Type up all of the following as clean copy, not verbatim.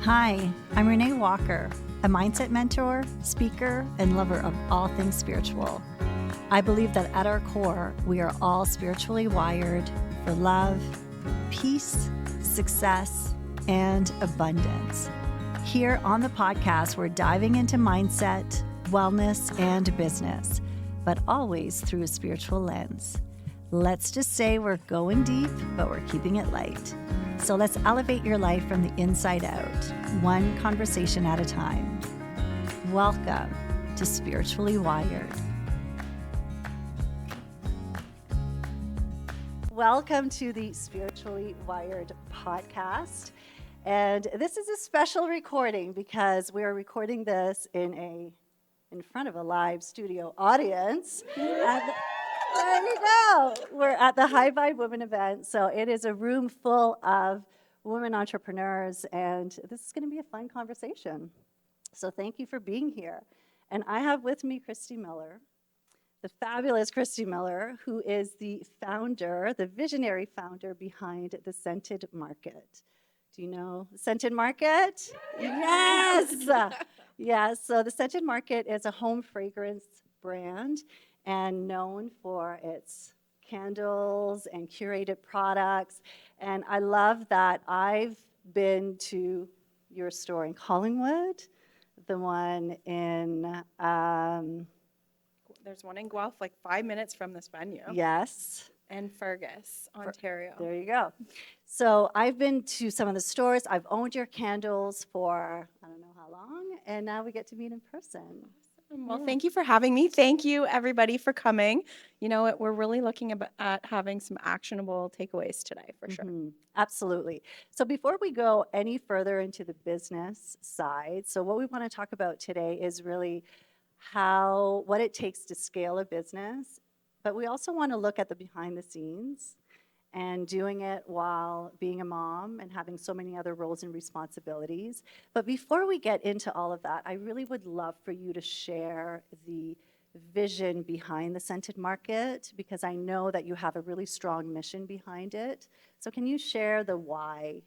Hi, I'm Renée Walker, a mindset mentor, speaker, and lover of all things spiritual. I believe that at our core, we are all spiritually wired for love, peace, success, and abundance. Here on the podcast, we're diving into mindset, wellness, and business, but always through a spiritual lens. Let's just say we're going deep, but we're keeping it light. So let's elevate your life from the inside out, one conversation at a time. Welcome to Spiritually Wired. Welcome to the Spiritually Wired podcast. And this is a special recording because we are recording this in front of a live studio audience. There you go. We're at the High Vibe Women event. So it is a room full of women entrepreneurs, and this is going to be a fun conversation. So thank you for being here. And I have with me Kristy Miller, the fabulous Kristy Miller, who is the founder, the visionary founder behind the Scented Market. Do you know the Scented Market? Yes! Yes, so the Scented Market is a home fragrance brand and known for its candles and curated products. And I love that I've been to your store in Collingwood, the one in... There's one in Guelph, like 5 minutes from this venue. Yes. And Fergus, Ontario. There you go. So I've been to some of the stores. I've owned your candles for I don't know how long, and now we get to meet in person. Well, Thank you for having me. Thank you, everybody, for coming. You know, we're really looking at having some actionable takeaways today, for sure. Mm-hmm. Absolutely. So before we go any further into the business side, so what we want to talk about today is really what it takes to scale a business, but we also want to look at the behind the scenes and doing it while being a mom and having so many other roles and responsibilities. But before we get into all of that, I really would love for you to share the vision behind the Scented Market, because I know that you have a really strong mission behind it. So can you share the why?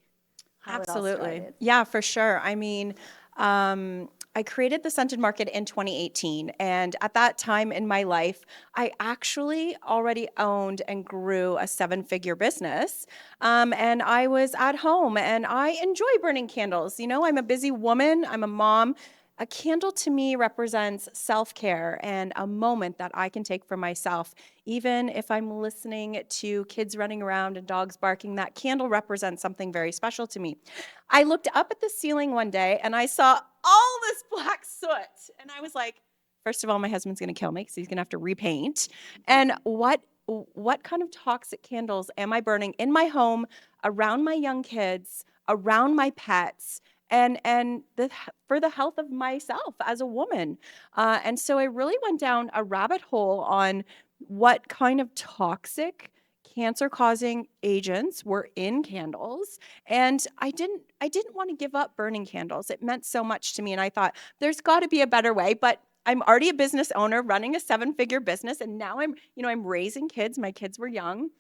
How Absolutely. It all started? Yeah, for sure. I mean, I created the Scented Market in 2018. And at that time in my life, I actually already owned and grew a 7-figure business. And I was at home and I enjoy burning candles. You know, I'm a busy woman, I'm a mom. A candle to me represents self-care and a moment that I can take for myself. Even if I'm listening to kids running around and dogs barking, that candle represents something very special to me. I looked up at the ceiling one day and I saw all this black soot. And I was like, first of all, my husband's going to kill me because he's going to have to repaint. And what kind of toxic candles am I burning in my home, around my young kids, around my pets? For the health of myself as a woman. And so I really went down a rabbit hole on what kind of toxic cancer-causing agents were in candles. And I didn't want to give up burning candles. It meant so much to me. And I thought, there's got to be a better way. But I'm already a business owner running a 7-figure business. And now I'm raising kids. My kids were young.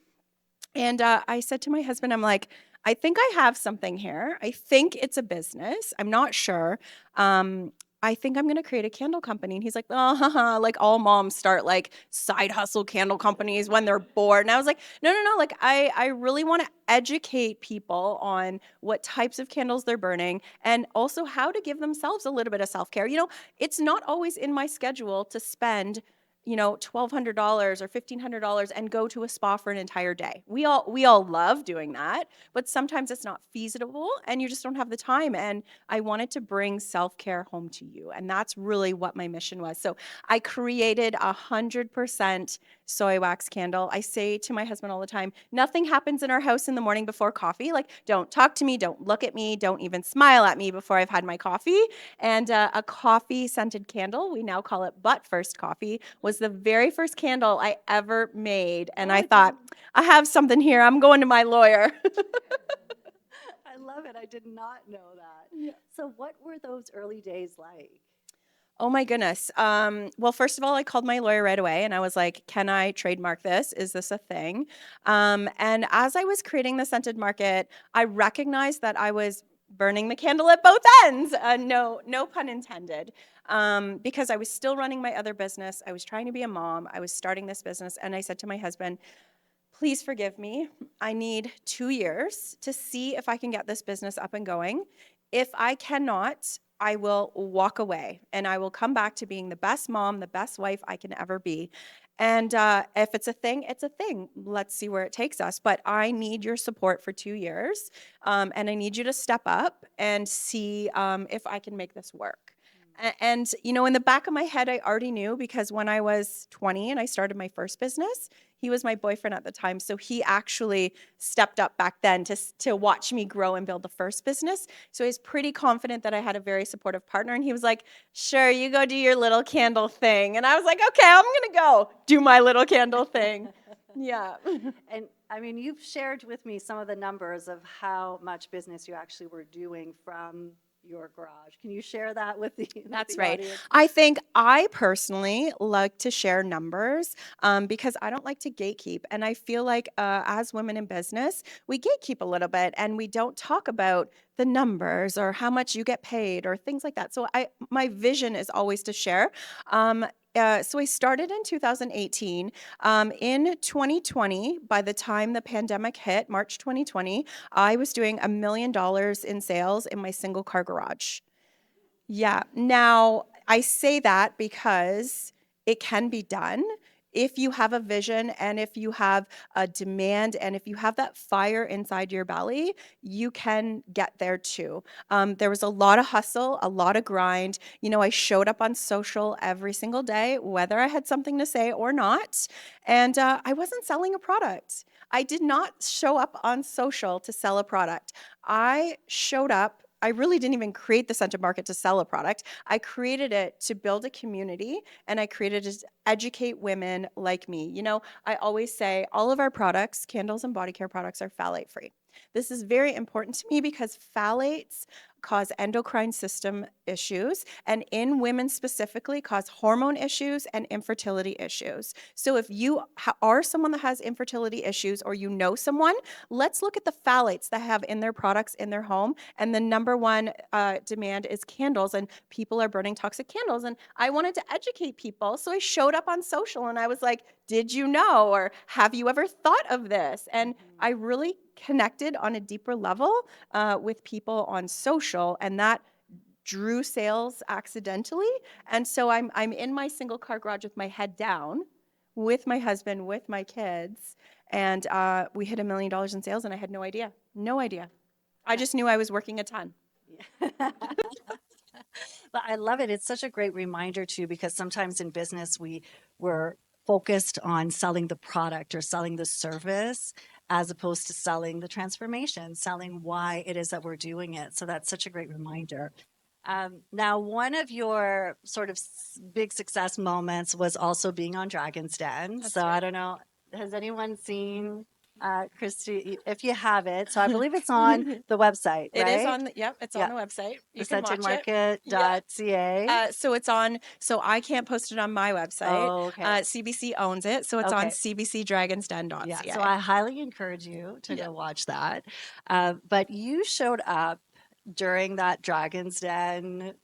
And I said to my husband, I'm like, I think I have something here. I think it's a business. I'm not sure. I think I'm going to create a candle company. And he's like, oh, like all moms start like side hustle candle companies when they're bored. And I was like, no. Like I really want to educate people on what types of candles they're burning and also how to give themselves a little bit of self-care. You know, it's not always in my schedule to spend $1,200 or $1,500 and go to a spa for an entire day. We all love doing that, but sometimes it's not feasible and you just don't have the time. And I wanted to bring self-care home to you. And that's really what my mission was. So I created 100% soy wax candle. I say to my husband all the time, nothing happens in our house in the morning before coffee. Like, don't talk to me, don't look at me, don't even smile at me before I've had my coffee. And a coffee scented candle, we now call it Butt First Coffee, was the very first candle I ever made. And I thought, I have something here. I'm going to my lawyer. I love it. I did not know that. Yeah. So what were those early days like? Oh my goodness. Well, first of all, I called my lawyer right away and I was like, can I trademark this? Is this a thing? And as I was creating the Scented Market, I recognized that I was burning the candle at both ends. No pun intended. Because I was still running my other business. I was trying to be a mom. I was starting this business. And I said to my husband, please forgive me. I need 2 years to see if I can get this business up and going. If I cannot, I will walk away and I will come back to being the best mom, the best wife I can ever be. And if it's a thing, it's a thing. Let's see where it takes us. But I need your support for 2 years. And I need you to step up and see if I can make this work. And, in the back of my head, I already knew because when I was 20 and I started my first business, he was my boyfriend at the time. So he actually stepped up back then to watch me grow and build the first business. So I was pretty confident that I had a very supportive partner. And he was like, sure, you go do your little candle thing. And I was like, okay, I'm going to go do my little candle thing. Yeah. And I mean, you've shared with me some of the numbers of how much business you actually were doing from your garage. Can you share that with the That's the right. audience? I think I personally like to share numbers because I don't like to gatekeep. And I feel like as women in business, we gatekeep a little bit and we don't talk about the numbers or how much you get paid or things like that. So my vision is always to share. So I started in 2018. In 2020, by the time the pandemic hit, March 2020, I was doing $1 million in sales in my single car garage. Yeah. Now, I say that because it can be done if you have a vision and if you have a demand and if you have that fire inside your belly, you can get there too. There was a lot of hustle, a lot of grind. I showed up on social every single day, whether I had something to say or not. And I wasn't selling a product. I did not show up on social to sell a product. I showed up. I really didn't even create the Scented Market to sell a product. I created it to build a community and I created it to educate women like me. I always say all of our products, candles and body care products, are phthalate free. This is very important to me because phthalates cause endocrine system issues and in women specifically cause hormone issues and infertility issues. So if you are someone that has infertility issues or you know someone, let's look at the phthalates that have in their products in their home. And the number one demand is candles, and people are burning toxic candles. And I wanted to educate people. So I showed up on social and I was like, did you know? Or have you ever thought of this? And I really connected on a deeper level with people on social, and that drew sales accidentally. And so I'm in my single car garage with my head down, with my husband, with my kids, and we hit $1 million in sales, and I had no idea. No idea. I just knew I was working a ton. But I love it. It's such a great reminder too, because sometimes in business we're focused on selling the product or selling the service as opposed to selling the transformation, selling why it is that we're doing it. So that's such a great reminder. Now, one of your sort of big success moments was also being on Dragon's Den. That's So I right. don't know, has anyone seen Christy? If you have it, so I believe it's on the website, It is right? on it's Yeah, on the website. You can watch it. Yeah. thescentedmarket.ca. So I can't post it on my website. Oh, okay. CBC owns it, so it's on Okay. Yeah. So cbcdragonsden.ca. I highly encourage you to Yeah. go watch that. But you showed up during that Dragon's Den,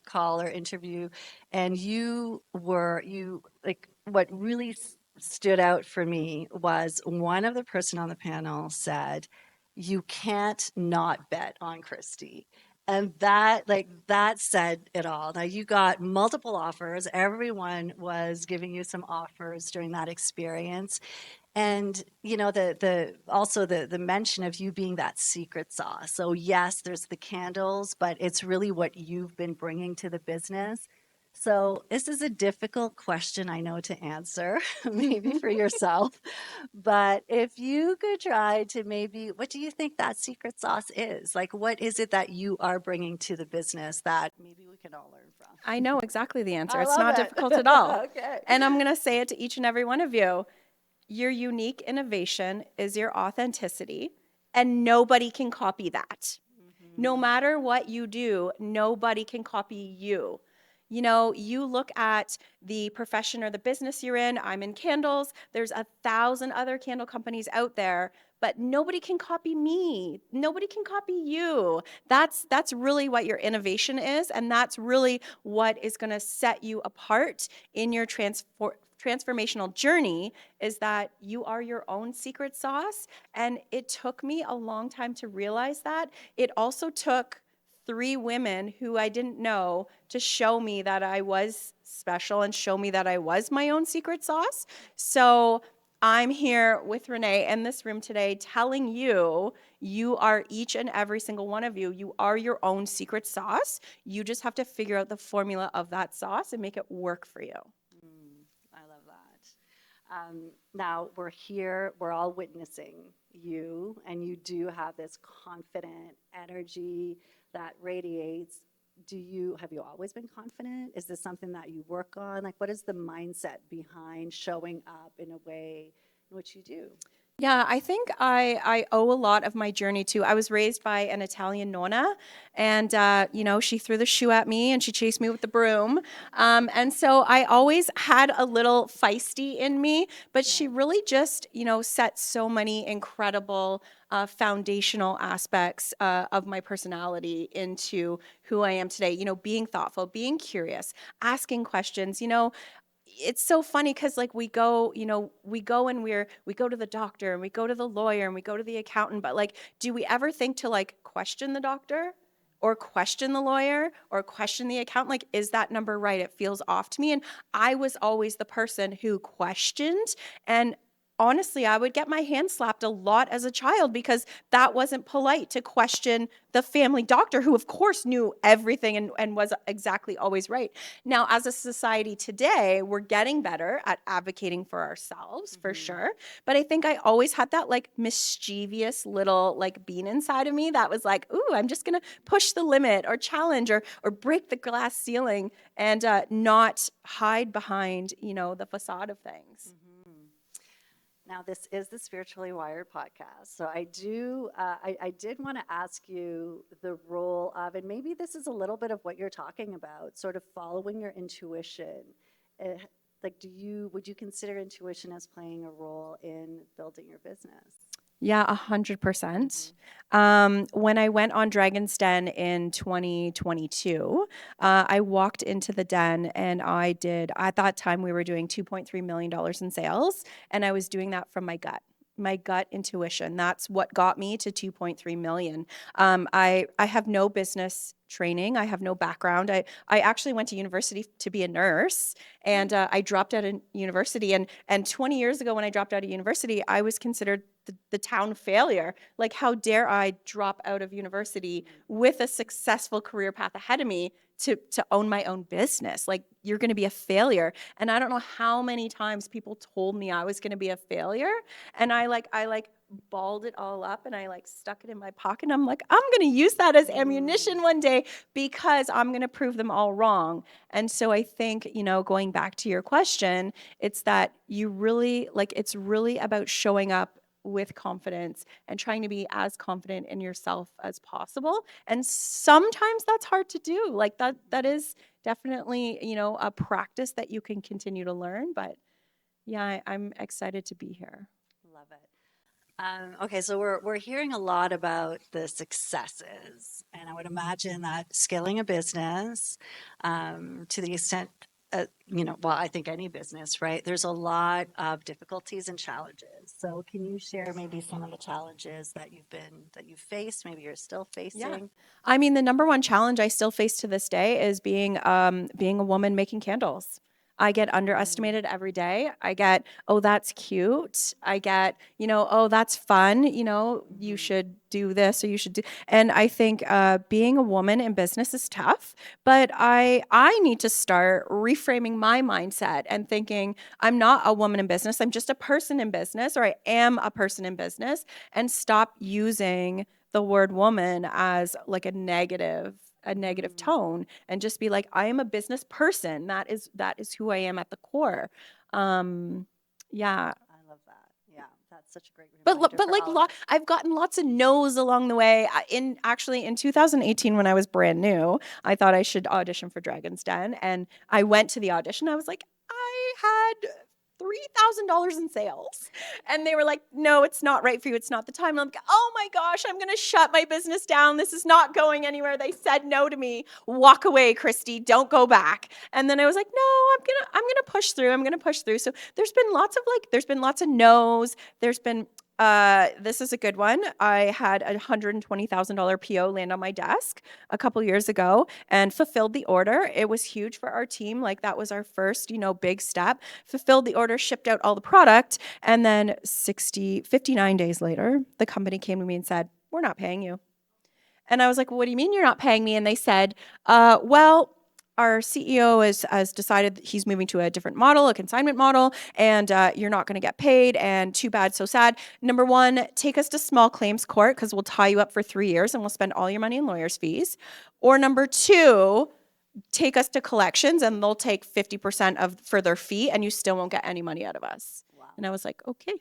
call or interview, and you like what really stood out for me was one of the person on the panel said, "You can't not bet on Christy." And that said it all. Now you got multiple offers. Everyone was giving you some offers during that experience. And the also the mention of you being that secret sauce. So yes, there's the candles, but it's really what you've been bringing to the business. So this is a difficult question, I know, to answer, maybe for yourself. But if you could try to maybe, what do you think that secret sauce is? Like, what is it that you are bringing to the business that maybe we can all learn from? I know exactly the answer. I It's love not it. difficult at all. Okay. And I'm going to say it to each and every one of you. Your unique innovation is your authenticity, and nobody can copy that. No Mhm. matter what you do, nobody can copy you. You look at the profession or the business you're in. I'm in candles. There's 1,000 other candle companies out there, but nobody can copy me. Nobody can copy you. That's really what your innovation is, and that's really what is going to set you apart in your transformational journey, is that you are your own secret sauce. And it took me a long time to realize that. It also took 3 women who I didn't know to show me that I was special and show me that I was my own secret sauce. So I'm here with Renée in this room today telling you, you are each and every single one of you. You are your own secret sauce. You just have to figure out the formula of that sauce and make it work for you. I love that. Now we're here, we're all witnessing you, and you do have this confident energy that radiates. Have you always been confident? Is this something that you work on? Like, what is the mindset behind showing up in a way in which you do? Yeah, I think I owe a lot of my journey to, I was raised by an Italian nonna, and, she threw the shoe at me and she chased me with the broom. And so I always had a little feisty in me, but she really just, set so many incredible foundational aspects of my personality into who I am today. Being thoughtful, being curious, asking questions. It's so funny because like we go and we go to the doctor and we go to the lawyer and we go to the accountant, but like, do we ever think to like question the doctor or question the lawyer or question the accountant? Like, is that number right? It feels off to me. And I was always the person who questioned, and honestly, I would get my hand slapped a lot as a child because that wasn't polite to question the family doctor, who of course knew everything and was exactly always right. Now, as a society today, we're getting better at advocating for ourselves, for sure. But I think I always had that like mischievous little like bean inside of me that was like, ooh, I'm just gonna push the limit or challenge or break the glass ceiling, and not hide behind, the facade of things. Now, this is the Spiritually Wired podcast. So I did want to ask you the role of, and maybe this is a little bit of what you're talking about, sort of following your intuition. Like, would you consider intuition as playing a role in building your business? Yeah, 100%. When I went on Dragon's Den in 2022, I walked into the den and at that time we were doing $2.3 million in sales, and I was doing that from my gut intuition. That's what got me to 2.3 million. I have no business training. I have no background. I actually went to university to be a nurse, and I dropped out of university. And 20 years ago when I dropped out of university, I was considered the town failure. Like, how dare I drop out of university with a successful career path ahead of me to own my own business? Like, you're going to be a failure. And I don't know how many times people told me I was going to be a failure, and I balled it all up and I like stuck it in my pocket. And I'm like, I'm going to use that as ammunition one day because I'm going to prove them all wrong. And so I think, going back to your question, it's that it's really about showing up with confidence and trying to be as confident in yourself as possible. And sometimes that's hard to do. Like that is definitely, a practice that you can continue to learn. But yeah, I'm excited to be here. Love it. Okay, so we're hearing a lot about the successes, and I would imagine that scaling a business, to the extent, well, I think any business, right? There's a lot of difficulties and challenges. So, can you share maybe some of the challenges that you've faced, maybe you're still facing? Yeah. I mean, the number one challenge I still face to this day is being a woman making candles. I get underestimated every day. I get, oh, that's cute. I get, oh, that's fun. You should do this or you should do. And I think being a woman in business is tough, but I need to start reframing my mindset and thinking I'm not a woman in business. I'm just a person in business, or I am a person in business, and stop using the word woman as like a negative tone, and just be like, I am a business person. That is who I am at the core. Yeah. I love that. Yeah, That's such a great reminder But for like all of us. I've gotten lots of no's along the way. In 2018 when I was brand new, I thought I should audition for Dragon's Den, and I went to the audition. I was like, I had $3,000 in sales, and they were like, "No, it's not right for you. It's not the time." And I'm like, "Oh my gosh, I'm gonna shut my business down. This is not going anywhere. They said no to me. Walk away, Christy. Don't go back." And then I was like, "No, I'm gonna push through. I'm gonna push through." So there's been lots of no's. There's been this is a good one. I had a $120,000 PO land on my desk a couple years ago and fulfilled the order. It was huge for our team. Like that was our first, big step. Fulfilled the order, shipped out all the product, and then 59 days later, the company came to me and said, "We're not paying you." And I was like, "Well, what do you mean you're not paying me?" And they said, well, our CEO has decided that he's moving to a different model, a consignment model, and you're not going to get paid. And too bad, so sad. Number one, take us to small claims court because we'll tie you up for 3 years and we'll spend all your money in lawyers' fees. Or number two, take us to collections and they'll take 50% for their fee and you still won't get any money out of us. Wow. And I was like, okay.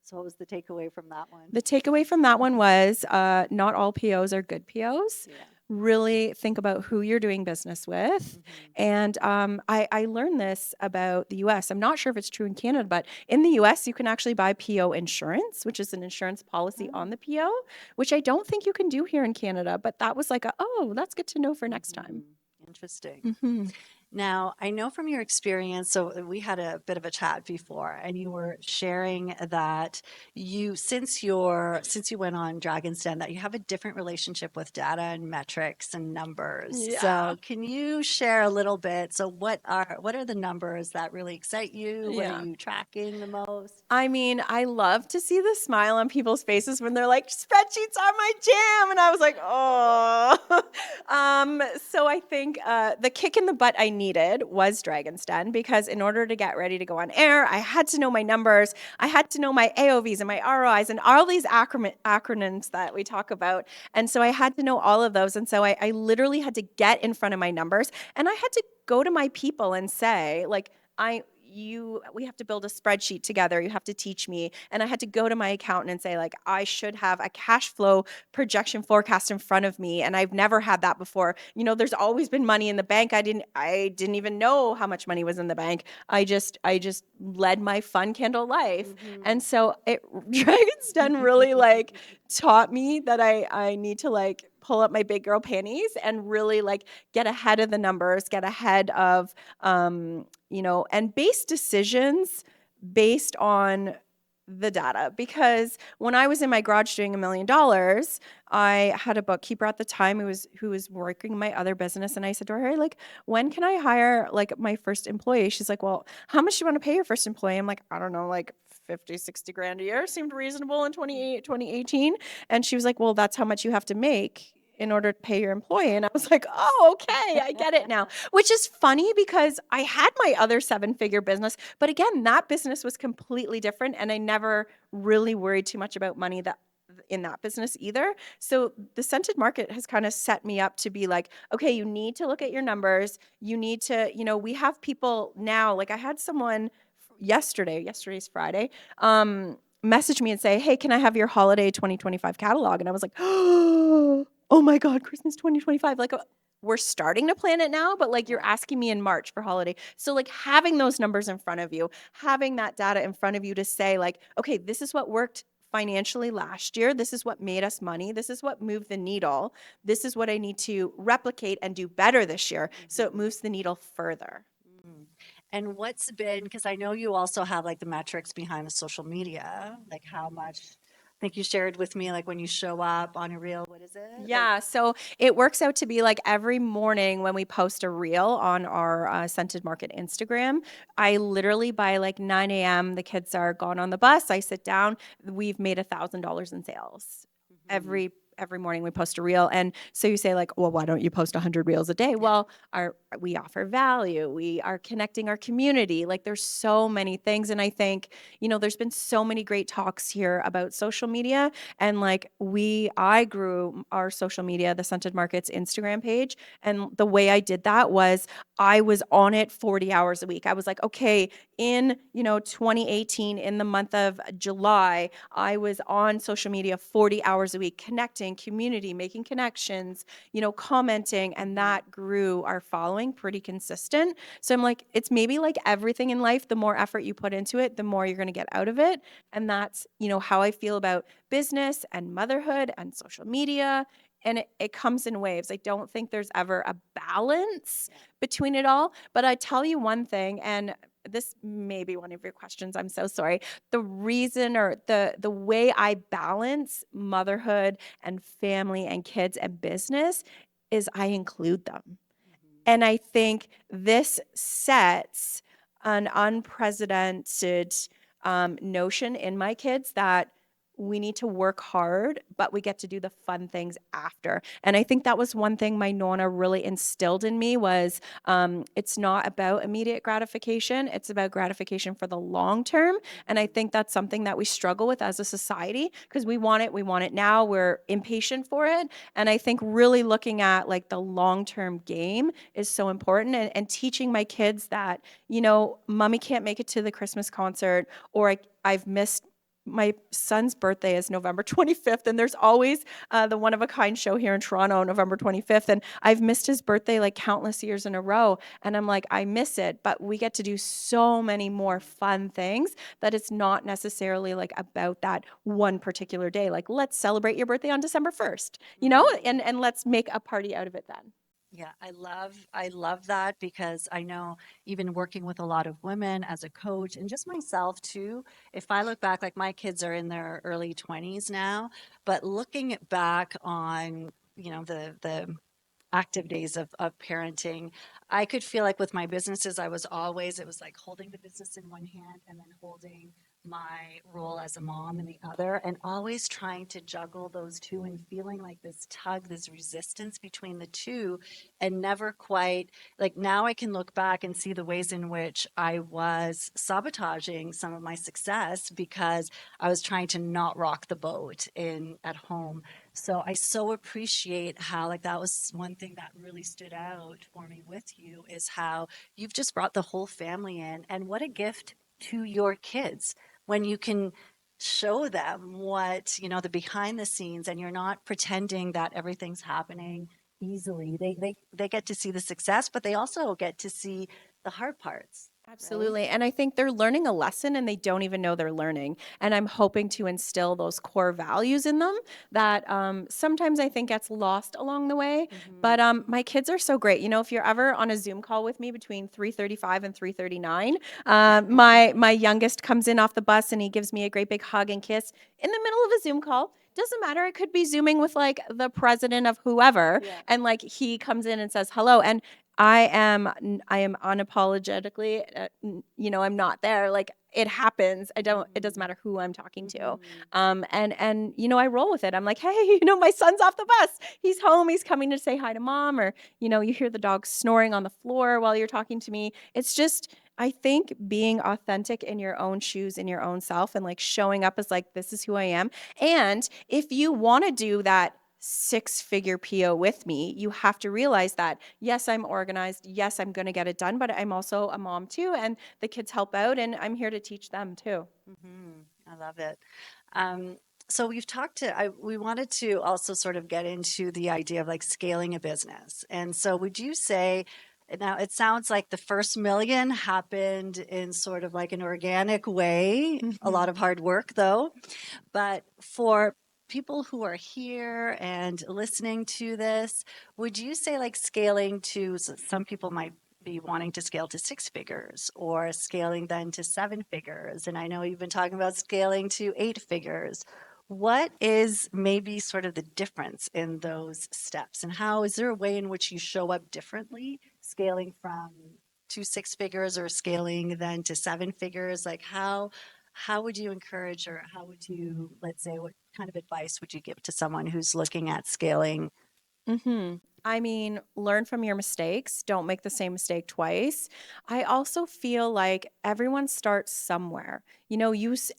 So what was the takeaway from that one? The takeaway from that one was not all POs are good POs. Yeah. Really think about who you're doing business with. And I learned this about the US. I'm not sure if it's true in Canada, but in the US, you can actually buy PO insurance, which is an insurance policy on the PO, which I don't think you can do here in Canada. But that was like, that's good to know for next time. Interesting. Now, I know from your experience, so we had a bit of a chat before, and you were sharing that since you went on Dragon's Den, that you have a different relationship with data and metrics and numbers. Yeah. So, can you share a little bit? So, what are the numbers that really excite you? What Yeah. are you tracking the most? I mean, I love to see the smile on people's faces when they're like, "Spreadsheets are my jam," and I was like, "Oh." So I think the kick in the butt I needed was Dragon's Den because in order to get ready to go on air, I had to know my numbers, I had to know my AOVs and my ROIs and all these acronyms that we talk about, and so I had to know all of those, and so I literally had to get in front of my numbers, and I had to go to my people and say, like, we have to build a spreadsheet together. You have to teach me. And I had to go to my accountant and say, like, I should have a cash flow projection forecast in front of me. And I've never had that before. There's always been money in the bank. I didn't even know how much money was in the bank. I just led my fun candle life. And so Dragon's Den really like taught me that I need to like pull up my big girl panties and really like get ahead of the numbers, get ahead of, and base decisions based on the data. Because when I was in my garage doing $1 million, I had a bookkeeper at the time who was working my other business. And I said to her, like, when can I hire like my first employee? She's like, well, how much do you want to pay your first employee? I'm like, I don't know, like 50, 60 grand a year seemed reasonable in 2018. And she was like, well, that's how much you have to make in order to pay your employee. And I was like, oh, okay, I get it now. Which is funny because I had my other 7-figure business, but again, that business was completely different. And I never really worried too much about money in that business either. So the scented market has kind of set me up to be like, okay, you need to look at your numbers. You need to, we have people now, like I had someone yesterday's Friday, message me and say, hey, can I have your holiday 2025 catalog? And I was like, oh my God, Christmas 2025. Like we're starting to plan it now, but like you're asking me in March for holiday. So like having those numbers in front of you, having that data in front of you to say like, okay, this is what worked financially last year. This is what made us money. This is what moved the needle. This is what I need to replicate and do better this year. So it moves the needle further. And what's been, because I know you also have like the metrics behind the social media, like how much, I think you shared with me, like when you show up on a reel, what is it? Yeah, so it works out to be like every morning when we post a reel on our Scented Market Instagram, I literally by like 9 a.m., the kids are gone on the bus. I sit down, we've made $1,000 in sales. every morning we post a reel. And so you say like, well, why don't you post 100 reels a day? Well, we offer value. We are connecting our community. Like there's so many things. And I think, there's been so many great talks here about social media. And like I grew our social media, the Scented Markets Instagram page. And the way I did that was I was on it 40 hours a week. I was like, okay, in 2018, in the month of July, I was on social media 40 hours a week, connecting community, making connections, commenting, and that grew our following pretty consistent. So I'm like, it's maybe like everything in life, the more effort you put into it, the more you're going to get out of it. And that's, how I feel about business and motherhood and social media. And it comes in waves. I don't think there's ever a balance between it all. But I tell you one thing, and this may be one of your questions. I'm so sorry. The reason or the way I balance motherhood and family and kids and business is I include them. And I think this sets an unprecedented notion in my kids that we need to work hard, but we get to do the fun things after. And I think that was one thing my Nonna really instilled in me was it's not about immediate gratification. It's about gratification for the long term. And I think that's something that we struggle with as a society because we want it now. We're impatient for it. And I think really looking at like the long-term game is so important and teaching my kids that, mommy can't make it to the Christmas concert or I've missed my son's birthday is November 25th, and there's always the One of a Kind show here in Toronto, November 25th, and I've missed his birthday like countless years in a row, and I'm like, I miss it, but we get to do so many more fun things that it's not necessarily like about that one particular day. Like, let's celebrate your birthday on December 1st, and let's make a party out of it then. Yeah, I love that because I know even working with a lot of women as a coach and just myself too, if I look back, like my kids are in their early 20s now, but looking back on, the active days of parenting, I could feel like with my businesses, it was like holding the business in one hand and then holding my role as a mom in the other, and always trying to juggle those two and feeling like this tug, this resistance between the two, and never quite like now I can look back and see the ways in which I was sabotaging some of my success because I was trying to not rock the boat in at home. So I so appreciate how like that was one thing that really stood out for me with you is how you've just brought the whole family in, and what a gift to your kids when you can show them what, the behind the scenes, and you're not pretending that everything's happening easily. They get to see the success, but they also get to see the hard parts, right? Absolutely. And I think they're learning a lesson and they don't even know they're learning. And I'm hoping to instill those core values in them that sometimes I think gets lost along the way. But my kids are so great. If you're ever on a Zoom call with me between 3:35 and 3:39, my youngest comes in off the bus and he gives me a great big hug and kiss in the middle of a Zoom call. Doesn't matter. I could be Zooming with like the president of whoever, and like he comes in and says hello. And I am unapologetically, I'm not there. Like it happens. It doesn't matter who I'm talking to. And I roll with it. I'm like, hey, my son's off the bus. He's home. He's coming to say hi to mom. Or, you hear the dog snoring on the floor while you're talking to me. It's just, I think being authentic in your own shoes, in your own self, and like showing up as like, this is who I am. And if you want to do that 6-figure PO with me, you have to realize that, yes, I'm organized. Yes, I'm going to get it done, but I'm also a mom too. And the kids help out and I'm here to teach them too. I love it. So we wanted to also sort of get into the idea of like scaling a business. And so would you say, now it sounds like the first million happened in sort of like an organic way, a lot of hard work though. But for people who are here and listening to this, would you say like scaling to, some people might be wanting to scale to 6 figures or scaling then to 7 figures? And I know you've been talking about scaling to 8 figures. What is maybe sort of the difference in those steps? And how is there a way in which you show up differently, scaling from to 6 figures or scaling then to 7 figures? Like how would you encourage, or how would you, let's say, what kind of advice would you give to someone who's looking at scaling? I mean, learn from your mistakes. Don't make the same mistake twice. I also feel like everyone starts somewhere.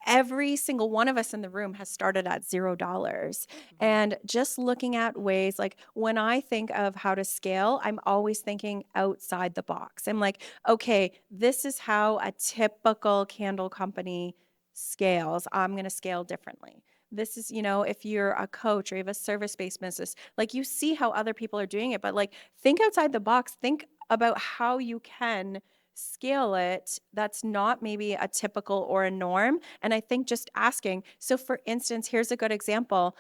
Every single one of us in the room has started at $0. Mhm. And just looking at ways, like when I think of how to scale, I'm always thinking outside the box. I'm like, okay, this is how a typical candle company scales. I'm going to scale differently. This is, if you're a coach or you have a service-based business, like you see how other people are doing it, but like think outside the box. Think about how you can scale it that's not maybe a typical or a norm. And I think just asking. So for instance, here's a good example.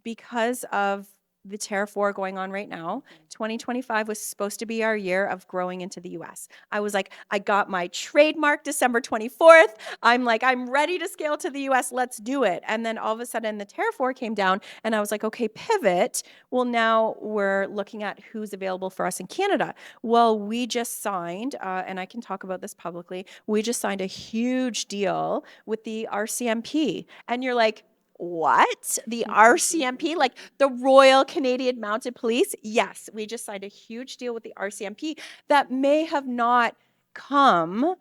Because of the Tariff War going on right now, 2025 was supposed to be our year of growing into the US. I was like, I got my trademark December 24th. I'm like, I'm ready to scale to the US. Let's do it. And then all of a sudden the Tariff War came down and I was like, okay, pivot. Well, now we're looking at who's available for us in Canada. Well, we just signed, and I can talk about this publicly, we just signed a huge deal with the RCMP. And you're like, what? The RCMP, like the Royal Canadian Mounted Police? Yes, we just signed a huge deal with the RCMP that may have not come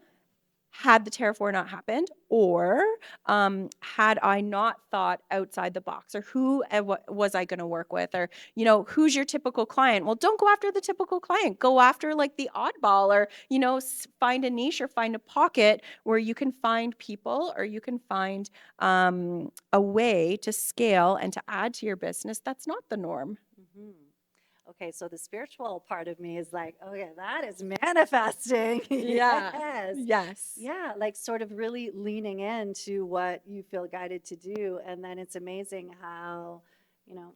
had the tariff war not happened, or had I not thought outside the box, or who was I going to work with, or who's your typical client? Well, don't go after the typical client. Go after like the oddball, or find a niche or find a pocket where you can find people, or you can find a way to scale and to add to your business that's not the norm. Mhm. Okay, so the spiritual part of me is like, oh yeah, that is manifesting. Yeah. Yes. Yes. Yeah, like sort of really leaning into what you feel guided to do. And then it's amazing how,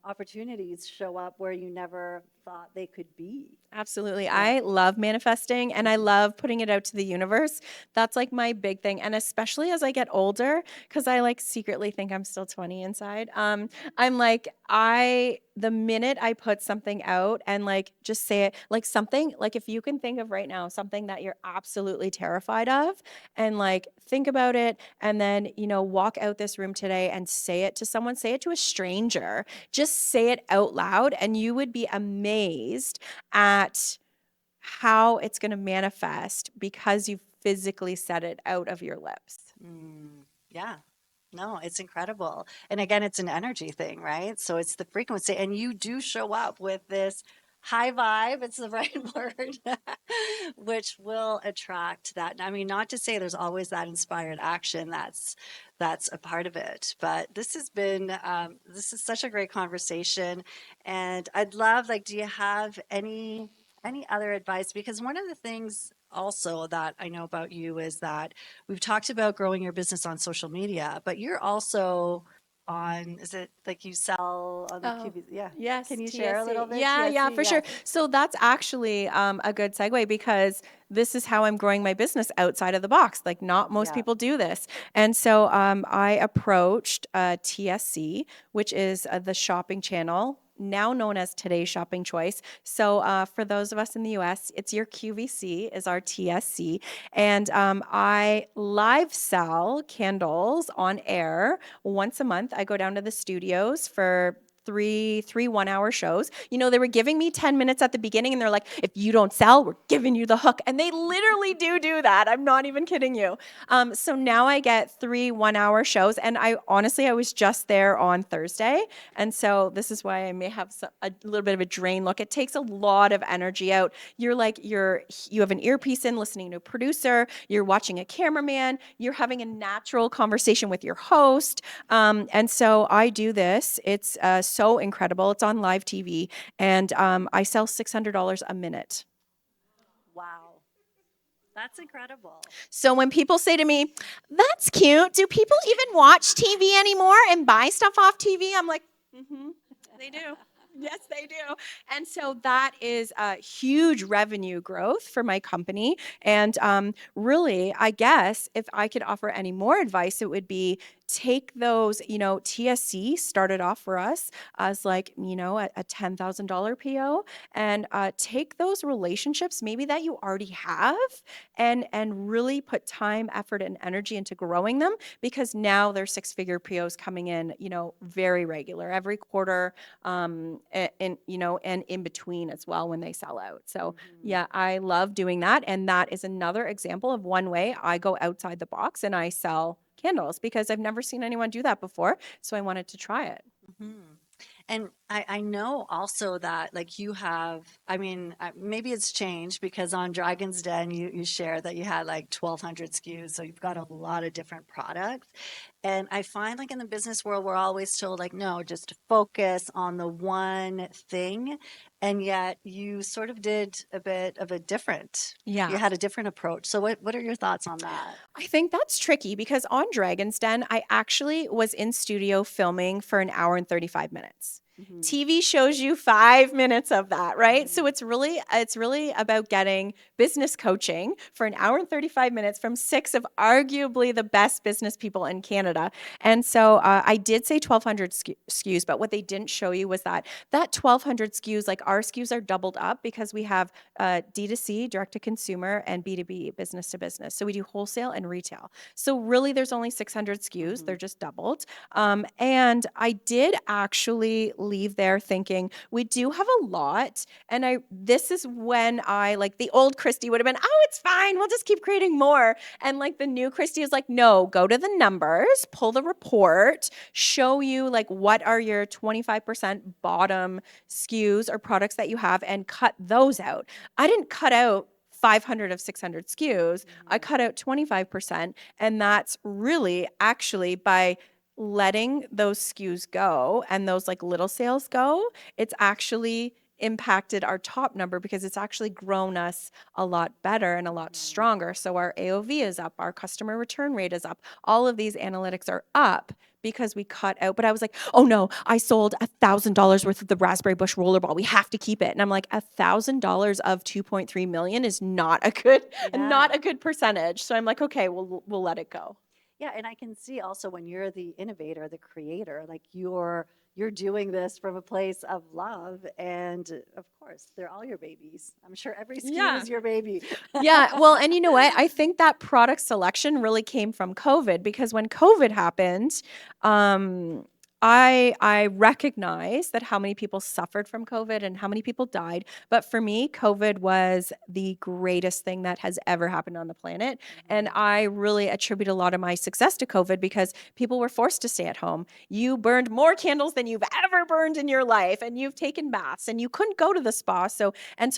opportunities show up where you never thought they could be. Absolutely. Yeah. I love manifesting and I love putting it out to the universe. That's like my big thing. And especially as I get older, because I like secretly think I'm still 20 inside. I'm like, the minute I put something out and like just say it, like something, like if you can think of right now, something that you're absolutely terrified of, and like think about it, and then, walk out this room today and say it to someone, say it to a stranger, just say it out loud, and you would be amazed at how it's going to manifest because you physically said it out of your lips. Yeah. No, it's incredible. And again, it's an energy thing, right? So it's the frequency. And you do show up with this high vibe, it's the right word, which will attract that. I mean, not to say there's always that inspired action that's a part of it, but this is such a great conversation. And I'd love, like, do you have any other advice? Because one of the things also that I know about you is that we've talked about growing your business on social media, but you're also on, is it like you sell on the Oh, QV? Yeah. Can yes, you share a little TSC. bit? Yeah, TSC, for yeah. sure. So that's actually a good segue because this is how I'm growing my business outside of the box. Like, not most Yeah. people do this. And so I approached TSC, which is the shopping channel, now known as Today's Shopping Choice. So for those of us in the US, it's your QVC, is our TSC. And I live sell candles on air once a month. I go down to the studios for three 1 hour shows. They were giving me 10 minutes at the beginning and they're like, if you don't sell, we're giving you the hook. And they literally do that. I'm not even kidding you. So now I get 3 1 hour shows. And I was just there on Thursday. And so this is why I may have a little bit of a drain look. It takes a lot of energy out. You have an earpiece in listening to a producer, you're watching a cameraman, you're having a natural conversation with your host. And so I do this. It's so incredible. It's on live TV, and I sell $600 a minute. Wow. That's incredible. So when people say to me, "That's cute," do people even watch TV anymore and buy stuff off TV? I'm like, mm-hmm, they do. Yes, they do. And so that is a huge revenue growth for my company. And really, I guess if I could offer any more advice, it would be take those, TSC started off for us as like, a $10,000 PO, and take those relationships maybe that you already have and really put time, effort, and energy into growing them, because now there's six-figure POs coming in, very regular every quarter, and in between as well when they sell out. So yeah, I love doing that. And that is another example of one way I go outside the box and I sell candles, because I've never seen anyone do that before. So I wanted to try it. Mhm. And I know also that like you have, I mean, maybe it's changed because on Dragon's Den you shared that you had like 1,200 SKUs, so you've got a lot of different products. And I find like in the business world, we're always told like, no, just focus on the one thing. And yet you sort of did a bit of a different, you Yeah. had a different approach. So what are your thoughts on that? I think that's tricky because on Dragon's Den, I actually was in studio filming for an hour and 35 minutes. Hmm. TV shows you 5 minutes of that, right? So Hmm. it's really about getting business coaching for an hour and 35 minutes from six of arguably the best business people in Canada. And so I did say 1,200 SKUs, but what they didn't show you was that 1,200 SKUs, like our SKUs are doubled up because we have D2C, direct to consumer, and B2B, business to business. So we do wholesale and retail. So really, there's only 600 SKUs. Hmm. They're just doubled. And I did actually leave there thinking we do have a lot. And this is when I, like, the old Christy would have been, oh, it's fine, we'll just keep creating more. And like the new Christy is like, no, go to the numbers, pull the report, show you like what are your 25% bottom SKUs or products that you have, and cut those out. I didn't cut out 500 of 600 SKUs. I cut out 25%. And that's really actually by letting those SKUs go and those like little sales go, it's actually impacted our top number because it's actually grown us a lot better and a lot stronger. So our AOV is up, our customer return rate is up. All of these analytics are up because we cut out. But I was like, oh no, I sold $1,000 worth of the raspberry bush rollerball. We have to keep it. And I'm like, $1,000 of 2.3 million is not a good, not Yeah. a good percentage. So I'm like, okay, we'll let it go. Yeah, and I can see also when you're the innovator, the creator, like you're doing this from a place of love, and of course, they're all your babies. I'm sure every SKU Yeah. is your baby. Yeah, well, and you know what? I think that product selection really came from COVID, because when COVID happened, um, I recognize that how many people suffered from COVID and how many people died. But for me, COVID was the greatest thing that has ever happened on the planet. And I really attribute a lot of my success to COVID because people were forced to stay at home. You burned more candles than you've ever burned in your life, and you've taken baths, and you couldn't go to the spa. So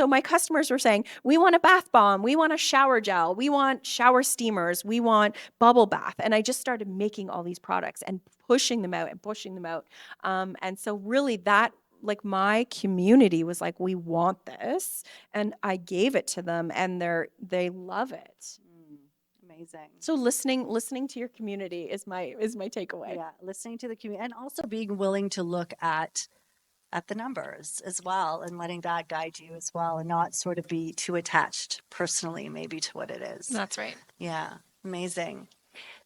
my customers were saying, we want a bath bomb, we want a shower gel, we want shower steamers, we want bubble bath. And I just started making all these products and pushing them out and pushing them out. And so really that, like, my community was like, we want this. And I gave it to them, and they love it. Mm, amazing. So listening to your community is my takeaway. Yeah, listening to the community and also being willing to look at the numbers as well and letting that guide you as well and not sort of be too attached personally maybe to what it is. That's right. Yeah, amazing.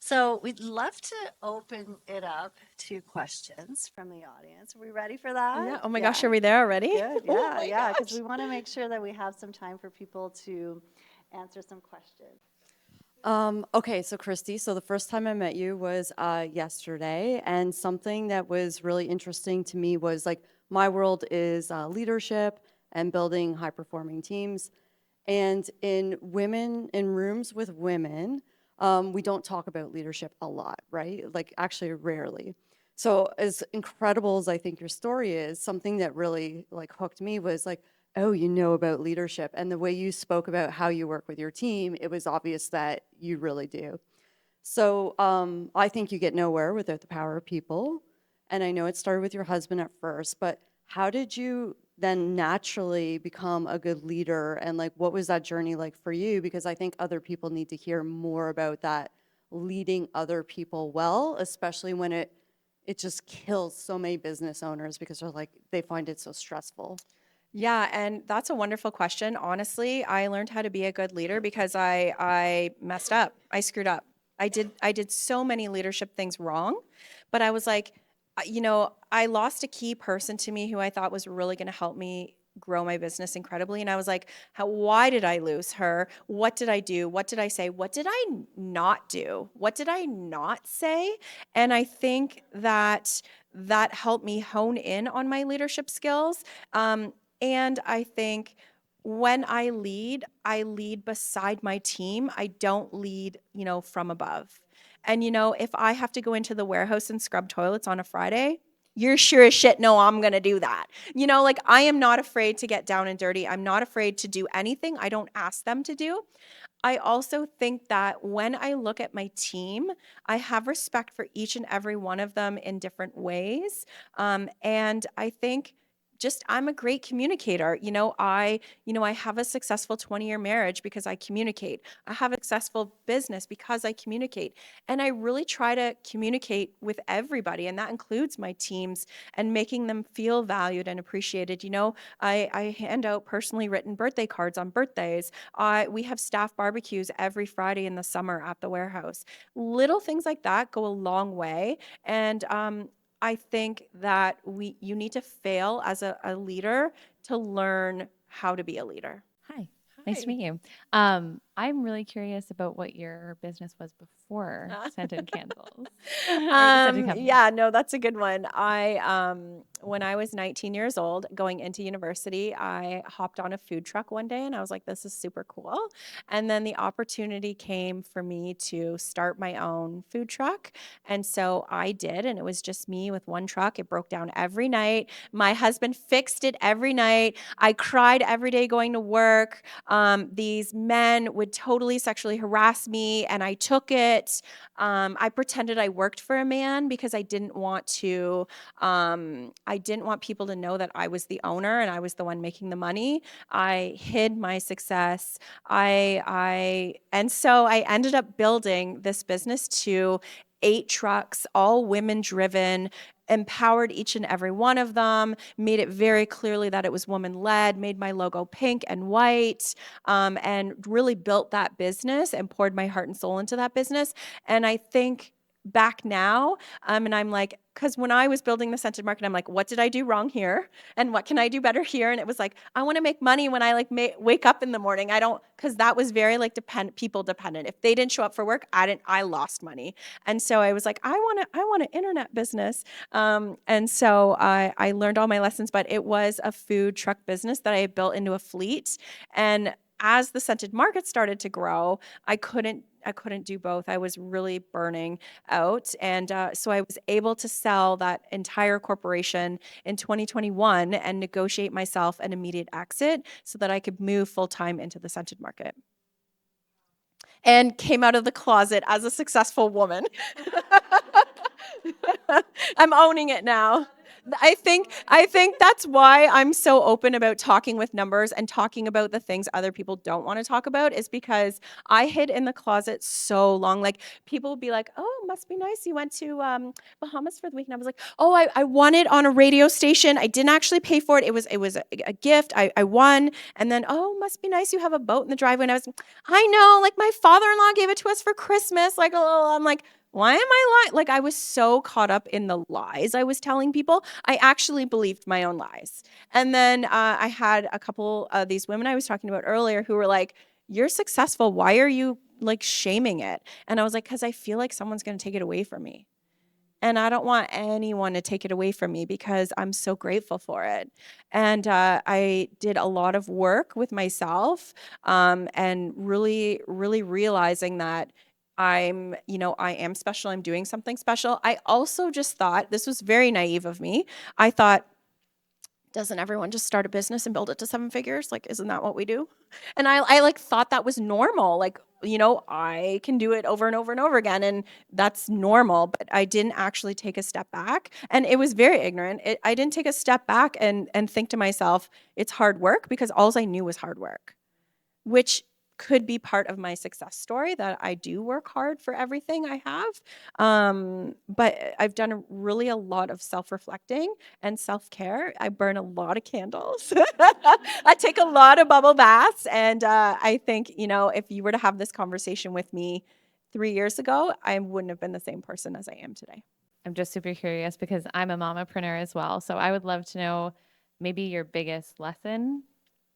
So we'd love to open it up to questions from the audience. Are we ready for that? Yeah. Oh my gosh, are we there already? Good. Oh Yeah, my yeah. Because gosh. we want to make sure that we have some time for people to answer some questions. Okay, so Christy, so the first time I met you was yesterday, and something that was really interesting to me was like my world is leadership and building high-performing teams. And in rooms with women, we don't talk about leadership a lot, right? Like actually rarely. So as incredible as I think your story is, something that really like hooked me was like, oh, you know about leadership. And the way you spoke about how you work with your team, it was obvious that you really do. So I think you get nowhere without the power of people. And I know it started with your husband at first, but how did you then naturally become a good leader? And like, what was that journey like for you? Because I think other people need to hear more about that, leading other people well, especially when it just kills so many business owners because they're like, they find it so stressful. Yeah, and that's a wonderful question. Honestly, I learned how to be a good leader because I messed up. I screwed up. I did so many leadership things wrong, but I was like, I lost a key person to me who I thought was really going to help me grow my business incredibly. And I was like, why did I lose her? What did I do? What did I say? What did I not do? What did I not say? And I think that helped me hone in on my leadership skills. And I think when I lead beside my team. I don't lead, from above. And, if I have to go into the warehouse and scrub toilets on a Friday, you're sure as shit know I'm going to do that. Like I am not afraid to get down and dirty. I'm not afraid to do anything I don't ask them to do. I also think that when I look at my team, I have respect for each and every one of them in different ways. And I think just I'm a great communicator. I have a successful 20-year marriage because I communicate. I have a successful business because I communicate. And I really try to communicate with everybody, and that includes my teams, and making them feel valued and appreciated. I hand out personally written birthday cards on birthdays. We have staff barbecues every Friday in the summer at the warehouse. Little things like that go a long way. And I think that you need to fail as a leader to learn how to be a leader. Hi. Nice to Hi. meet you. I'm really curious about what your business was before Scented Candles. Or the Scented Company. Yeah, no, that's a good one. When I was 19 years old, going into university, I hopped on a food truck one day and I was like, this is super cool. And then the opportunity came for me to start my own food truck. And so I did, and it was just me with one truck. It broke down every night. My husband fixed it every night. I cried every day going to work. These men would totally sexually harass me, and I took it. I pretended I worked for a man because I didn't want people to know that I was the owner and I was the one making the money. I hid my success. And so I ended up building this business to 8 trucks, all women driven, empowered each and every one of them, made it very clearly that it was woman led, made my logo pink and white, and really built that business and poured my heart and soul into that business. And I think back now, and I'm like, because when I was building the Scented Market, I'm like, what did I do wrong here? And what can I do better here? And it was like, I want to make money when I wake up in the morning. Because that was very people dependent. If they didn't show up for work, I lost money. And so I was like, I want an internet business. And so I learned all my lessons, but it was a food truck business that I had built into a fleet. And as the Scented Market started to grow, I couldn't do both. I was really burning out. And so I was able to sell that entire corporation in 2021 and negotiate myself an immediate exit so that I could move full-time into the Scented Market. And came out of the closet as a successful woman. I'm owning it now. I think that's why I'm so open about talking with numbers and talking about the things other people don't want to talk about, is because I hid in the closet so long. Like, people would be like, oh, must be nice. You went to Bahamas for the week. And I was like, oh, I won it on a radio station. I didn't actually pay for it. It was a gift. I won. And then, oh, must be nice. You have a boat in the driveway. And I know, like, my father-in-law gave it to us for Christmas. Like, oh, I'm like, why am I lying? Like, I was so caught up in the lies I was telling people. I actually believed my own lies. And then I had a couple of these women I was talking about earlier who were like, you're successful. Why are you like shaming it? And I was like, because I feel like someone's going to take it away from me. And I don't want anyone to take it away from me because I'm so grateful for it. And I did a lot of work with myself, and really, really realizing that I am special. I'm doing something special. I also just thought, this was very naive of me. I thought, doesn't everyone just start a business and build it to 7 figures? Like, isn't that what we do? And I like thought that was normal. Like, I can do it over and over and over again, and that's normal. But I didn't actually take a step back, and it was very ignorant. I didn't take a step back and think to myself, it's hard work, because all I knew was hard work, which could be part of my success story, that I do work hard for everything I have. But I've done really a lot of self-reflecting and self-care. I burn a lot of candles. I take a lot of bubble baths. And I think, if you were to have this conversation with me 3 years ago, I wouldn't have been the same person as I am today. I'm just super curious because I'm a mamapreneur as well. So I would love to know maybe your biggest lesson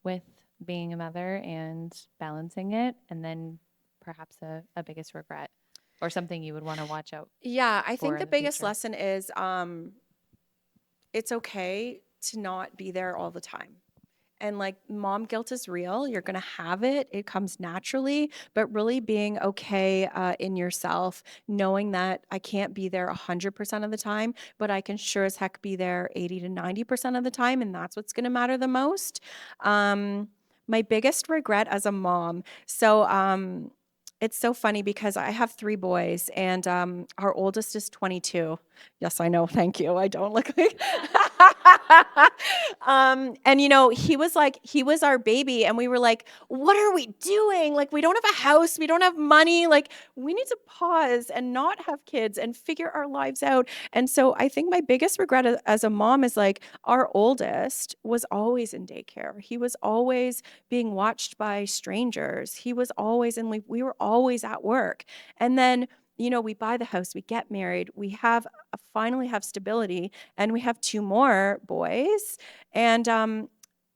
with being a mother and balancing it, and then perhaps a biggest regret or something you would want to watch out. Yeah, I For think the in the biggest future. lesson is it's okay to not be there all the time. And like mom guilt is real. You're going to have it. It comes naturally, but really being okay in yourself, knowing that I can't be there 100% of the time, but I can sure as heck be there 80 to 90% of the time. And that's what's going to matter the most. My biggest regret as a mom. So, it's so funny because I have 3 boys and our oldest is 22. Yes, I know. Thank you. I don't look like. And he was our baby, and we were like, what are we doing? Like, we don't have a house, we don't have money. Like, we need to pause and not have kids and figure our lives out. And so I think my biggest regret as a mom is like our oldest was always in daycare. He was always being watched by strangers. He was always, and we were always at work. And then, we buy the house, we get married, we have finally have stability, and we have 2 more boys. And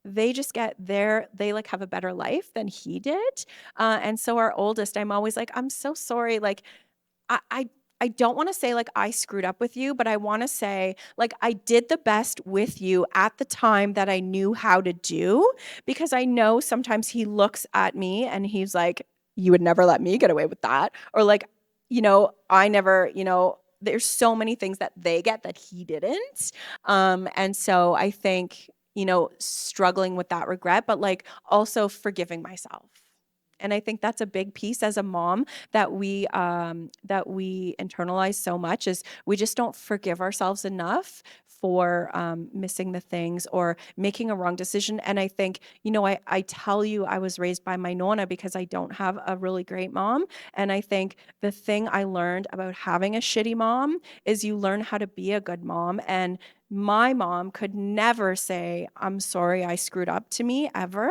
they just they like have a better life than he did. And so our oldest, I'm always like, I'm so sorry. Like, I don't want to say like I screwed up with you, but I want to say like I did the best with you at the time that I knew how to do, because I know sometimes he looks at me and he's like, you would never let me get away with that. Or like, I never, there's so many things that they get that he didn't. And so I think, struggling with that regret, but like also forgiving myself. And I think that's a big piece as a mom that we internalize so much, is we just don't forgive ourselves enough for missing the things or making a wrong decision. And I think, I tell you, I was raised by my nonna because I don't have a really great mom. And I think the thing I learned about having a shitty mom is you learn how to be a good mom. And my mom could never say, I'm sorry I screwed up to me, ever.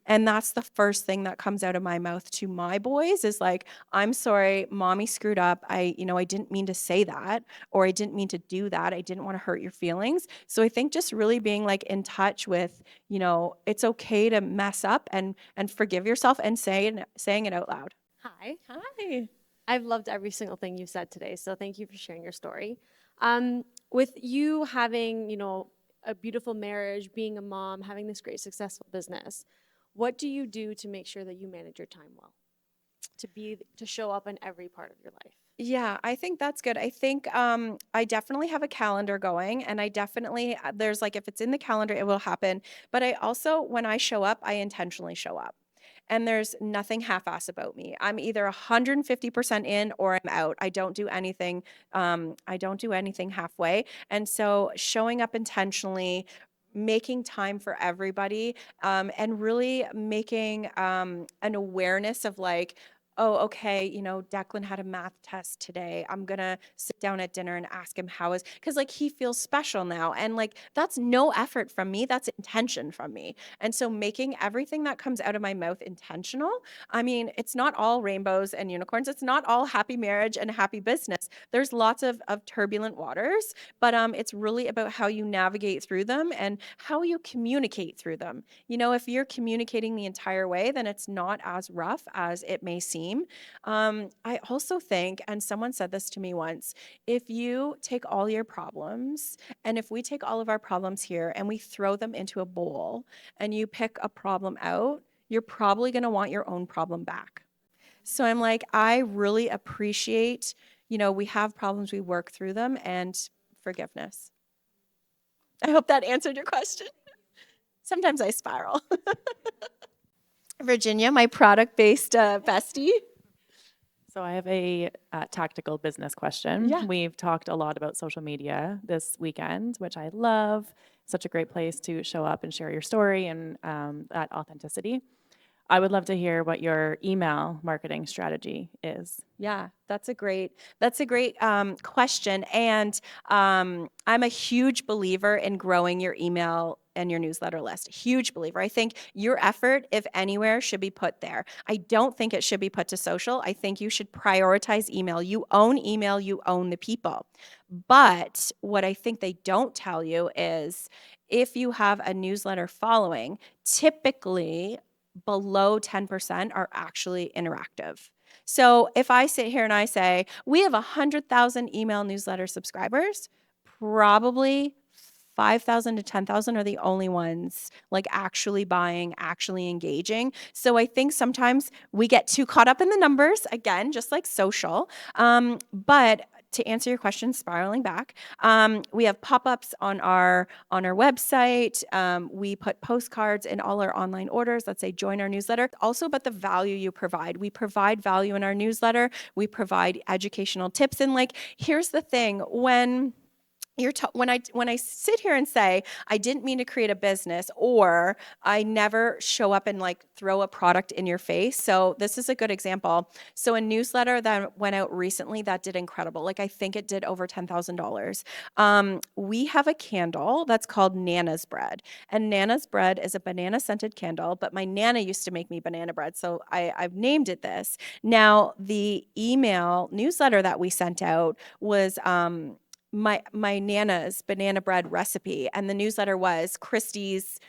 And that's the first thing that comes out of my mouth to my boys is like, I'm sorry, mommy screwed up. I didn't mean to say that, or I didn't mean to do that. I didn't want to hurt your feelings. So I think just really being like in touch with, it's okay to mess up and forgive yourself and saying it out loud. Hi. Hi. I've loved every single thing you said today, so thank you for sharing your story. With you having, a beautiful marriage, being a mom, having this great successful business, what do you do to make sure that you manage your time well, to show up in every part of your life? Yeah, I think that's good. I think I definitely have a calendar going, and I definitely, there's like, if it's in the calendar, it will happen. But I also, when I show up, I intentionally show up. And there's nothing half-ass about me. I'm either 150% in or I'm out. I don't do anything. I don't do anything halfway. And so showing up intentionally, making time for everybody, and really making an awareness of like, oh, okay, Declan had a math test today. I'm going to sit down at dinner and ask him how is, because like he feels special now. And like, that's no effort from me. That's intention from me. And so making everything that comes out of my mouth intentional. I mean, it's not all rainbows and unicorns. It's not all happy marriage and happy business. There's lots of turbulent waters, but it's really about how you navigate through them and how you communicate through them. If you're communicating the entire way, then it's not as rough as it may seem. I also think, and someone said this to me once, if you take all your problems, and if we take all of our problems here and we throw them into a bowl and you pick a problem out, you're probably going to want your own problem back. So I'm like, I really appreciate, we have problems, we work through them, and forgiveness. I hope that answered your question. Sometimes I spiral. Virginia, my product-based bestie. So I have a tactical business question. Yeah. We've talked a lot about social media this weekend, which I love. Such a great place to show up and share your story and that authenticity. I would love to hear what your email marketing strategy is. Yeah, that's a great question. And I'm a huge believer in growing your email and your newsletter list. Huge believer. I think your effort, if anywhere, should be put there. I don't think it should be put to social. I think you should prioritize email. You own email, you own the people. But what I think they don't tell you is if you have a newsletter following, typically below 10% are actually interactive. So if I sit here and I say, we have 100,000 email newsletter subscribers, probably 5,000 to 10,000 are the only ones like actually buying, actually engaging. So I think sometimes we get too caught up in the numbers, again, just like social. But to answer your question, spiraling back, we have pop-ups on our website. We put postcards in all our online orders that say join our newsletter. Also about the value you provide. We provide value in our newsletter. We provide educational tips. And like, here's the thing, when I sit here and say I didn't mean to create a business, or I never show up and like throw a product in your face. So this is a good example. So a newsletter that went out recently that did incredible. Like I think it did over $10,000. We have a candle that's called Nana's Bread, and Nana's Bread is a banana scented candle. But my Nana used to make me banana bread, so I've named it this. Now the email newsletter that we sent out was my Nana's banana bread recipe, and the newsletter was Christy's,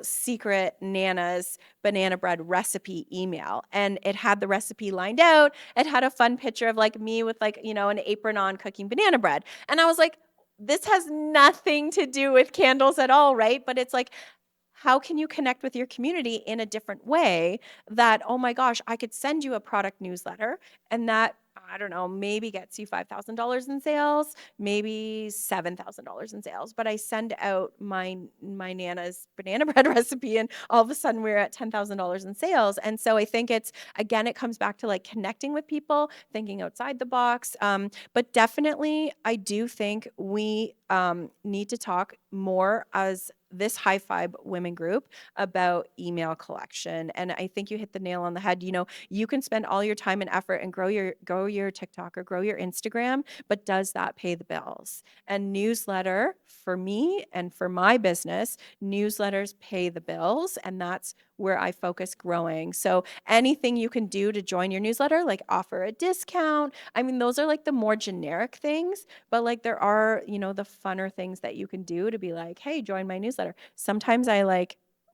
secret Nana's banana bread recipe email. And it had the recipe lined out. It had a fun picture of like me with like, an apron on cooking banana bread. And I was like, this has nothing to do with candles at all, right? But it's like, how can you connect with your community in a different way that, oh my gosh, I could send you a product newsletter and that, I don't know, maybe gets you $5,000 in sales, maybe $7,000 in sales. But I send out my Nana's banana bread recipe and all of a sudden we're at $10,000 in sales. And so I think it comes back to like connecting with people, thinking outside the box. But definitely I do think we need to talk more as this high five women group about email collection. And I think you hit the nail on the head. You can spend all your time and effort and grow your TikTok or grow your Instagram, but does that pay the bills? And newsletter, for me and for my business, newsletters pay the bills, and that's where I focus growing. So anything you can do to join your newsletter, like offer a discount. I mean, those are like the more generic things, but like there are, the funner things that you can do to be like, hey, join my newsletter. Sometimes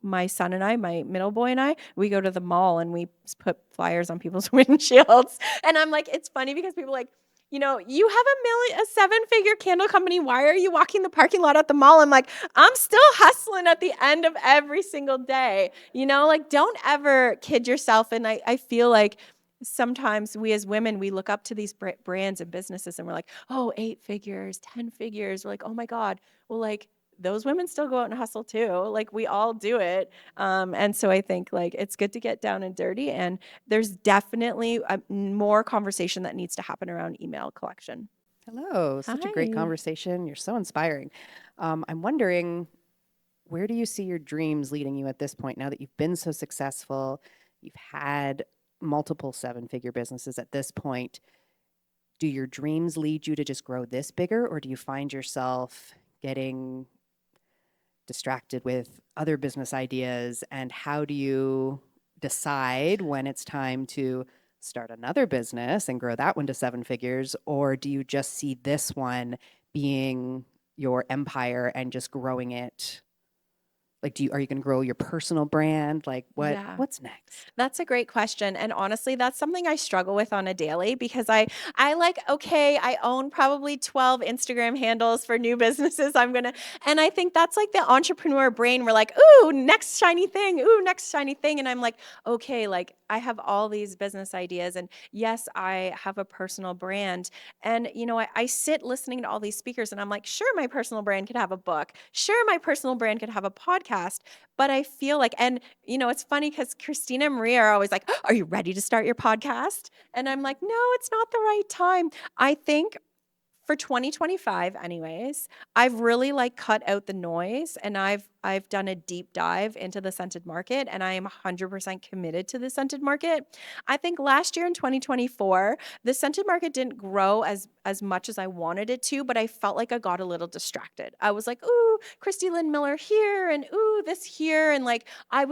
my son and I, my middle boy and I, we go to the mall and we put flyers on people's windshields. And I'm like, it's funny because people are like, you have a 7-figure candle company. Why are you walking the parking lot at the mall? I'm like, I'm still hustling at the end of every single day. Like don't ever kid yourself. And I feel like sometimes we as women, we look up to these brands and businesses and we're like, oh, 8 figures, 10 figures. We're like, oh my God. Well, like those women still go out and hustle too. Like we all do it. And so I think like it's good to get down and dirty, and there's definitely more conversation that needs to happen around email collection. Hello, such a great Hi. conversation. You're so inspiring. I'm wondering, where do you see your dreams leading you at this point now that you've been so successful? You've had multiple 7-figure businesses at this point. Do your dreams lead you to just grow this bigger, or do you find yourself getting distracted with other business ideas? And how do you decide when it's time to start another business and grow that one to 7 figures? Or do you just see this one being your empire and just growing it? Like, are you going to grow your personal brand? Like what's next? That's a great question. And honestly, that's something I struggle with on a daily because I own probably 12 Instagram handles for new businesses. And I think that's like the entrepreneur brain. We're like, ooh, next shiny thing. Ooh, next shiny thing. And I'm like, okay, like I have all these business ideas. And yes, I have a personal brand. And, I sit listening to all these speakers and I'm like, sure, my personal brand could have a book. Sure, my personal brand could have a podcast. But I feel like, and it's funny because Christina and Maria are always like, are you ready to start your podcast? And I'm like, no, it's not the right time. I think for 2025 anyways, I've really like cut out the noise, and I've done a deep dive into the scented market, and I am 100% committed to the scented market. I think last year in 2024, the scented market didn't grow as much as I wanted it to, but I felt like I got a little distracted. I was like, ooh, Kristy Miller here, and ooh, this here, and I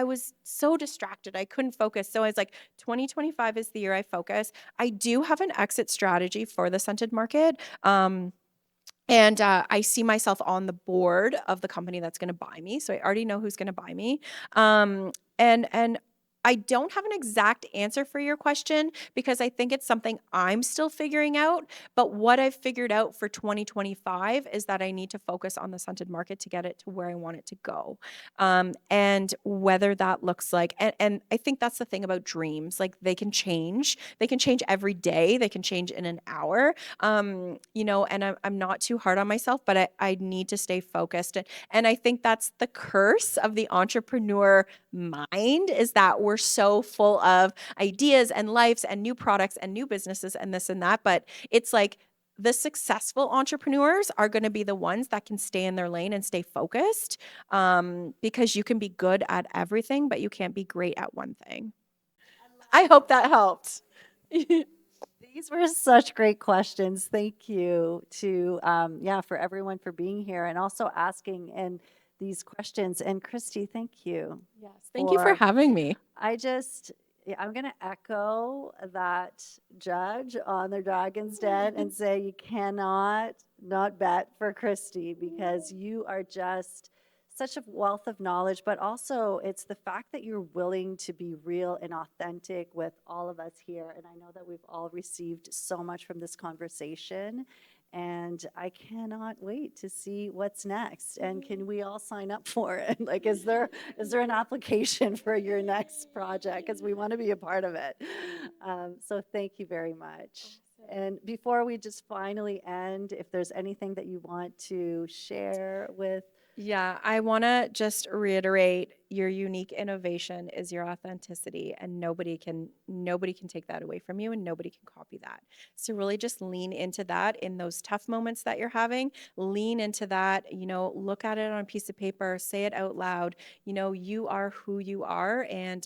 was so distracted. I couldn't focus. So I was like, 2025 is the year I focus. I do have an exit strategy for the scented market. And I see myself on the board of the company that's going to buy me. So I already know who's going to buy me. And I don't have an exact answer for your question because I think it's something I'm still figuring out. But what I've figured out for 2025 is that I need to focus on the scented market to get it to where I want it to go. And whether that looks like, and I think that's the thing about dreams, like they can change every day. They can change in an hour, and I'm not too hard on myself, but I need to stay focused. And I think that's the curse of the entrepreneur mind, is that we're so full of ideas and lives and new products and new businesses and this and that. But it's like the successful entrepreneurs are going to be the ones that can stay in their lane and stay focused, because you can be good at everything, but you can't be great at one thing. I hope that helped. These were such great questions. Thank you to, for everyone for being here and also asking and these questions. And Kristy, thank you. Yes. Thank you for having me. I'm going to echo that judge on the Dragon's Den and say you cannot not bet for Kristy, because you are just such a wealth of knowledge, but also it's the fact that you're willing to be real and authentic with all of us here. And I know that we've all received so much from this conversation, and I cannot wait to see what's next. And can we all sign up for it? Like, is there an application for your next project? Because we want to be a part of it. So thank you very much. And before we just finally end, if there's anything that you want to share with. Yeah, I want to just reiterate, your unique innovation is your authenticity, and nobody can take that away from you, and nobody can copy that. So really just lean into that in those tough moments that you're having. Lean into that, look at it on a piece of paper, say it out loud. You are who you are, and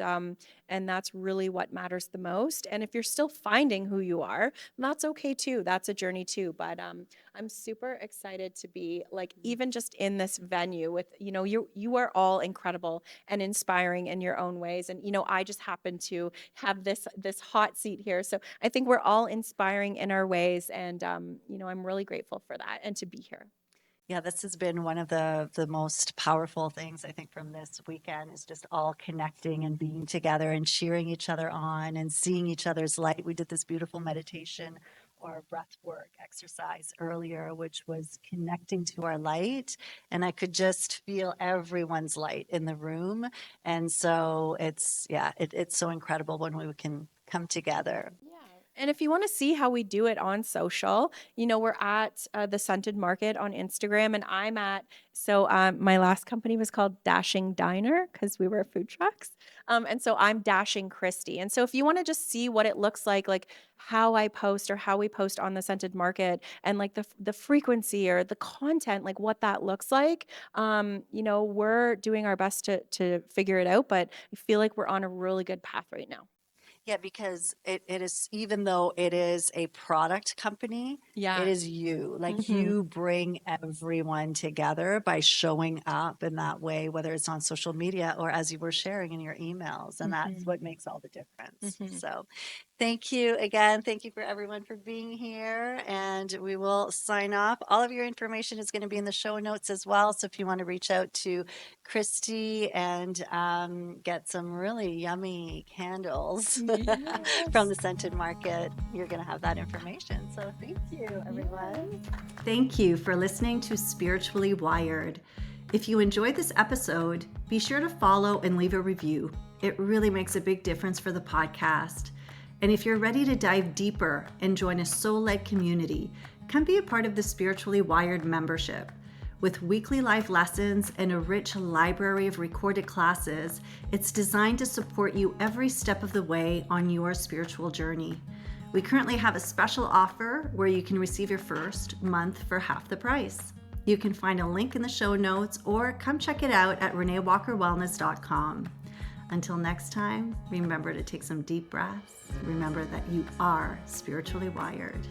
that's really what matters the most. And if you're still finding who you are, that's okay too. That's a journey too. But I'm super excited to be even just in this venue with, you are all incredible and inspiring in your own ways. And, I just happen to have this hot seat here. So I think we're all inspiring in our ways. And, I'm really grateful for that and to be here. Yeah, this has been one of the most powerful things, I think, from this weekend, is just all connecting and being together and cheering each other on and seeing each other's light. We did this beautiful meditation or breath work exercise earlier, which was connecting to our light. And I could just feel everyone's light in the room. And so it's so incredible when we can come together. And if you want to see how we do it on social, we're at the Scented Market on Instagram, and I'm at, my last company was called Dashing Diner because we were food trucks. And so I'm Dashing Kristy. And so if you want to just see what it looks like how I post or how we post on the Scented Market, and the frequency or the content, what that looks like, we're doing our best to figure it out, but I feel like we're on a really good path right now. Yeah, because it is, even though it is a product company, Yeah. it is you. You bring everyone together by showing up in that way, whether it's on social media or as you were sharing in your emails. And that's what makes all the difference. So thank you again. Thank you for everyone for being here. And we will sign off. All of your information is going to be in the show notes as well. So if you want to reach out to Kristy and get some really yummy candles from the Scented Market, you're going to have that information. So thank you, everyone. Thank you for listening to Spiritually Wired. If you enjoyed this episode, be sure to follow and leave a review. It really makes a big difference for the podcast. And if you're ready to dive deeper and join a soul-led community, come be a part of the Spiritually Wired membership. With weekly life lessons and a rich library of recorded classes, it's designed to support you every step of the way on your spiritual journey. We currently have a special offer where you can receive your first month for half the price. You can find a link in the show notes or come check it out at reneewalkerwellness.com. Until next time, remember to take some deep breaths. Remember that you are spiritually wired.